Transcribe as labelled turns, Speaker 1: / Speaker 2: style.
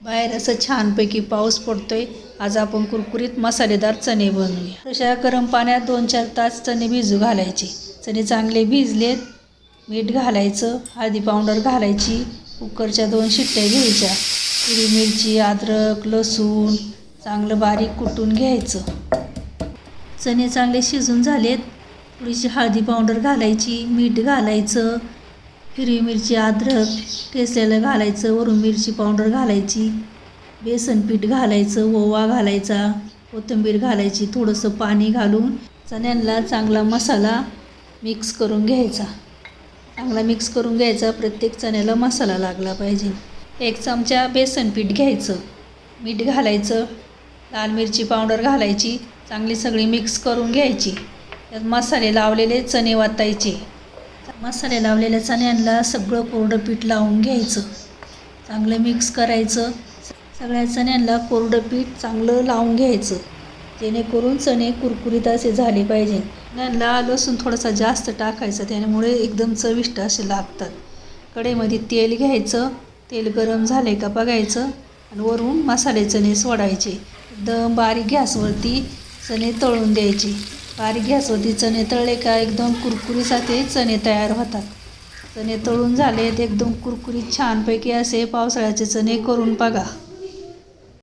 Speaker 1: बाहेर असं छानपैकी पाऊस पडतोय। आज आपण कुरकुरीत मसालेदार चणे बनवूया। तशा गरम पाण्यात 2-4 तास चणे भिजू घालायचे। चणे चांगले भिजलेत, मीठ घालायचं, हळदी पावडर घालायची, कुकरच्या 2 शिट्ट्या घ्यायच्या। हिरवी मिरची, अद्रक, लसूण चांगलं बारीक कुटून घ्यायचं। चणे चांगले शिजून झालेत, थोडीशी हळदी पावडर घालायची, मीठ घालायचं, हिरवी मिरची, अद्रक ठेचलेलं घालायचं, वरून मिरची पावडर घालायची, बेसन पीठ घालायचं, ओवा घालायचा, कोथिंबीर घालायची, थोडंसं पाणी घालून चण्यांना चांगला मसाला मिक्स करून घ्यायचा। चांगला मिक्स करून घ्यायचा, प्रत्येक चण्याला मसाला लागला पाहिजे। 1 चमचा बेसन पीठ घ्यायचं, मीठ घालायचं, लाल मिरची पावडर घालायची, चांगली सगळी मिक्स करून घ्यायची। त्यात मसाले लावलेले चणे वाटायचे। मसाले लावलेल्या चण्यांना सगळं कोरडं पीठ लावून घ्यायचं, चांगलं मिक्स करायचं। सगळ्या चण्यांना कोरडं पीठ चांगलं लावून घ्यायचं, जेणेकरून चणे कुरकुरीत असे झाले पाहिजे। चण्यांना लसूण थोडासा जास्त टाकायचं, त्यामुळे एकदम चविष्ट असे लागतात। कढईमध्ये तेल घ्यायचं, तेल गरम झाले का बघायचं आणि वरून मसाले चणे सोडायचे। एकदम बारीक गॅसवरती चणे तळून द्यायचे। बारीक गॅसवरती चणे तळले का एकदम कुरकुरीत असे चणे तयार होतात। चणे तळून झालेत, एकदम कुरकुरीत छानपैकी असे पावसाळ्याचे चणे करून बघा।